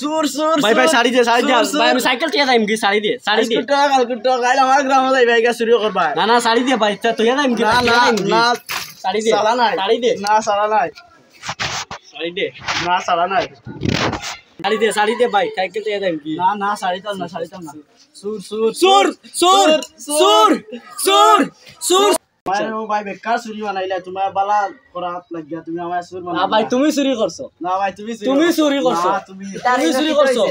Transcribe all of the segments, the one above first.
সুর সুর ভাই ভাই শাড়ি দে ভাই আমি সাইকেল টিয়া যাইম কি শাড়ি দে কুটো গাইল আমার গ্রাম যাই ভাই গা চুরি করবা না না শাড়ি দে ভাই তুই যাইম কি না শাড়ি দে সালা নাই শাড়ি দে না সালা নাই শাড়ি দে না সালা নাই শাড়ি দে ভাই সাইকেল টিয়া যাইম কি না না শাড়ি তো না সুর সুর সুর সুর সুর সুর সুর ভাই ও ভাই বেকার চুরি বানাইলা তোমার বালা করাত লাগিয়া তুমি আমার সুর বানাইলা না ভাই তুমি চুরি করছো না ভাই তুমি চুরি করছো না তুমি চুরি করছো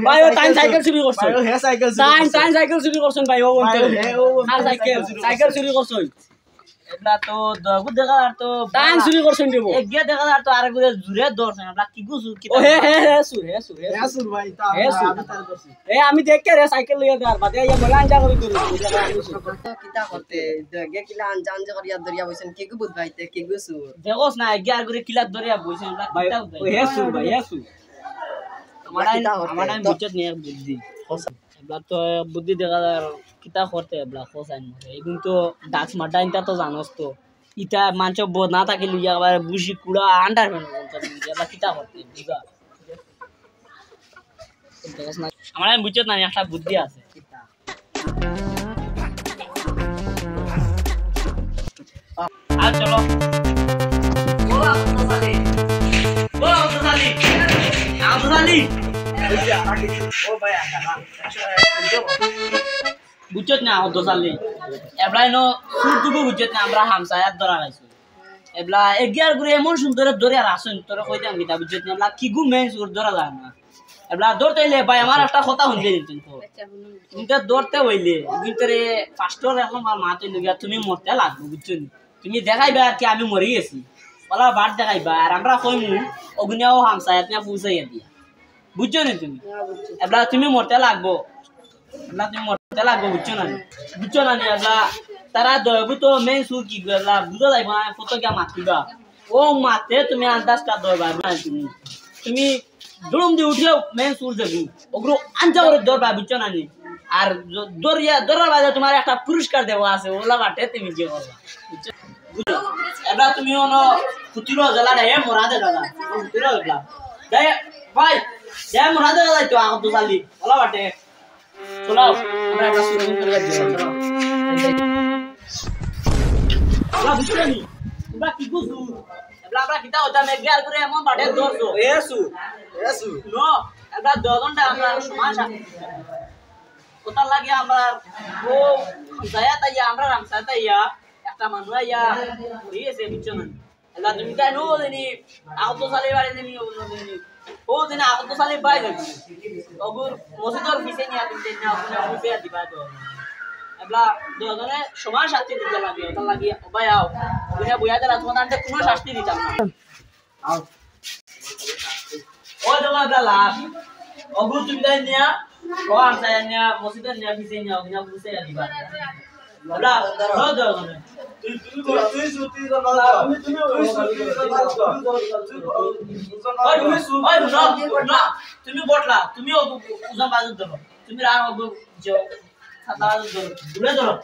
ভাই ও টাইম সাইকেল চুরি করছো ভাই ও হে সাইকেল টাইম সাইকেল চুরি করছেন ভাই ও বলতে সাইকেল চুরি করছো এবলা তো দগু দেখা আর তো টাইম চুরি করছেন দেব এগিয়া দেখা আর তো আরে গুরে জুরে দরছেন এবলা কি গুসু কি ও হে সুর হে সুর ভাই তা আমি তার করছি আমি দেখ কে রে সাইকেল লইয়া দে আর বাদে ইয়া বলা আনজা করি কিতা করতে দগে কিলা আনজান যে করিয়া দরিয়া বইছেন কি গুবুত ভাইতে কি গুসু দেখোস না এগিয়া আর গুরে কিলা দরিয়া বইছেন এবলা ভাই কিতা ও হে সুর ভাই হে সুর আমার বুঝত নিয়ে বুদ্ধি এবলা তো বুদ্ধি দেখা আর কিতা করতে এবলা খোসাইন মরে এগুন তো ডাক্স মারডা ইনতা তো জানোস তো ইটা মানচ বোধ না থাকে লইয়া আবার বুঝি কুড়া আন্ডার ফেন এবলা কিতা করতে বুঝা দেখোস না আমার বুঝত না একটা বুদ্ধি আছে আর চলো বুঝত না দোসালি এবলাই নো সুরটুকু বুঝত না আমরা হামসায়াত ধরা গাইছো এবলা এগিয়ার গুরে এমন সুন্দর ধরে আর আসুন তোরা কইতাম কিতা বুঝত না এবলা কি গু মেন সুর ধরা যায় না এবলা ধরতে হইলে ভাই আমার একটা কথা শুনতে দিতেন তো কিন্তু ধরতে হইলে কিন্তু রে ফাস্টর এখন আমার মা তুই লগিয়া তুমি মরতে লাগবে বুঝছো তুমি দেখাইবা কি আমি মরি গেছি বলা বাট দেখাইবা আর আমরা কইমু অগ্নিয়াও হামসায়াত না পৌঁছাইয়া দিয়া বুঝছো না তুমি এবলা তুমি মরতে লাগবো এবলা তুমি মরতে লাগবো বুঝছো না এবলা তারা দয়বু তো মেন সুর কি গলা বুঝা যাইবা না কত গা মাতিবা ও মাতে তুমি আন্দাজটা দয়বা না তুমি দুরুম দি উঠিও মেন সুর দেবু ওগুলো আনজা করে দরবা বুঝছো না আর দরার বাজে তোমার একটা পুরস্কার দেওয়া আছে ওলা বাটে তুমি যে করবা বুঝছো এবলা তুমি ওনো কুতিরো জলা দে মোরা দে দাদা কুতিরো জলা দে ভাই দে মোরা দে দাদা তো আগত জালি ওলা বাটে চলো আমরা একটা শুরু করে দিই ওলা বুঝছনি তোমরা কি বুঝু এবলা আমরা কিতা হতা মেগার করে এমন বাটে দরছো এসু নো এবলা 10 ঘন্টা আমরা সমাজ কোথা লাগে আমরা ও জায়া তাইয়া আমরা রামসা তাইয়া একটা মানুষ আইয়া হইছে বুঝছনি এবলা তুমি তাই নো দেনি আগত সালে বাড়ি দেনি ও দিন আগত সালে বাই যাবি ওগুর মসজিদের পিছে নিয়া দিতে না ওগুলা বুঝে দিবা তো এবলা দুজনে সমান শাস্তি দিতে লাগে ওটা লাগি ভাই আও তুমি বইয়া দরা তোমার আনতে কোনো শাস্তি দিতাম না আও ও দাদা এবলা লাভ ওগুর তুমি তাই নিয়া ও আনতে নিয়া মসজিদের নিয়া পিছে নিয়া ওগুলা বুঝে দিবা এবলা দুজনে তুই সুতি বাবা তুমি বটলা তুমি উজান বাজু ধরো তুমি রাগ হবো যে ছাতা দূরে ধরো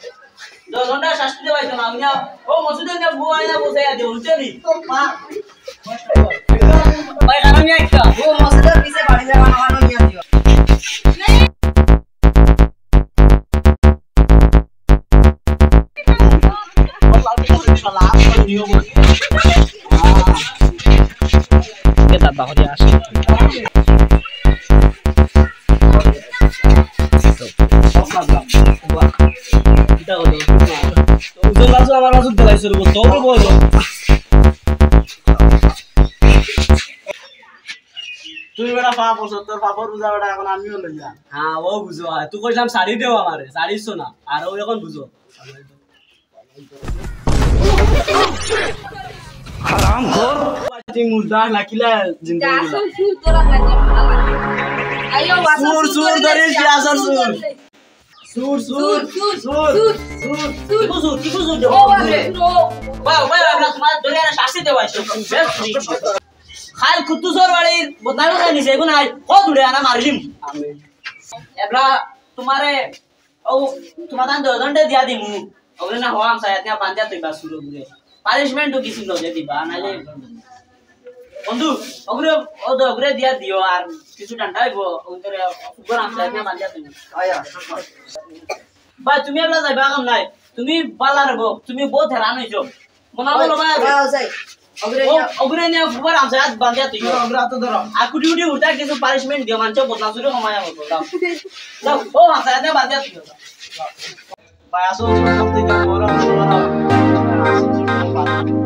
10 ঘন্টা শাস্তি দেবাই তো না ও মসজিদে নিয়ে বুয়া আইনা বসাইয়া দিও উঠেনি মা ভাই কারণ নিয়ে একটা ও মসজিদের পিছে বাড়ি যাওয়া আমারও নিয়ে দিও kita bahaya asli kita udah langsung আমার লাসুদ দেলাই শুরু করতে হবে বলো তুই বেটা পাপ করছ তোর পাপর বুঝা বেটা এখন আমিও লই যা হ্যাঁ ও বুঝো তুই কইলাম শাড়ি দেও আমারে শাড়ি শোনা আর ও এখন বুঝো হারাম খোর তুই মুর্দা নাকিলা জিন্দেগি সুর তোরা লাগে ভালো লাগে আইও সুর সুর ধরে কি আসর সুর সুর সুর সুর সুর কি বুঝু ও বাবা ভাই ভাই আমরা তোমার ধরে শাস্তি দেওয়াইছো খাল কুতুসর বাড়ির বদনালো খাই নিছে এগুন আই ও দূরে আনা মারলিম এবলা তোমারে ও তোমার দান 10 ঘন্টা দিয়া দিমু ওগুলো না হওয়া আমসায়াত না বান্দিয়া তুই বা শুরু করে পানিশমেন্ট তো কিছু লগে দিবা নালে বন্ধু ওগুলো দিয়া দিও আর কিছু ঠান্ডা হইব ওদের উপর আমসায় না বাঁধিয়া তুমি আয়া ভাই তুমি এবলা যাইবা কাম নাই তুমি বালা রাখো তুমি বহুত হেরান হইছো মনে হলো ভাই যাই ওগুলো নিয়ে উপর আমসায় বাঁধিয়া তুই আমরা তো ধরো আর কুটি কুটি উঠা কিছু পানিশমেন্ট দিও মানছো বদলা চুরি কমায়া হবো দাও ও আমসায় না বাঁধিয়া তুই ভাই আসো সব থেকে বড়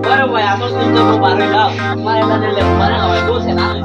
Bueno, pues a todos los dos para arriba. Madre, dale, para no me puse nada.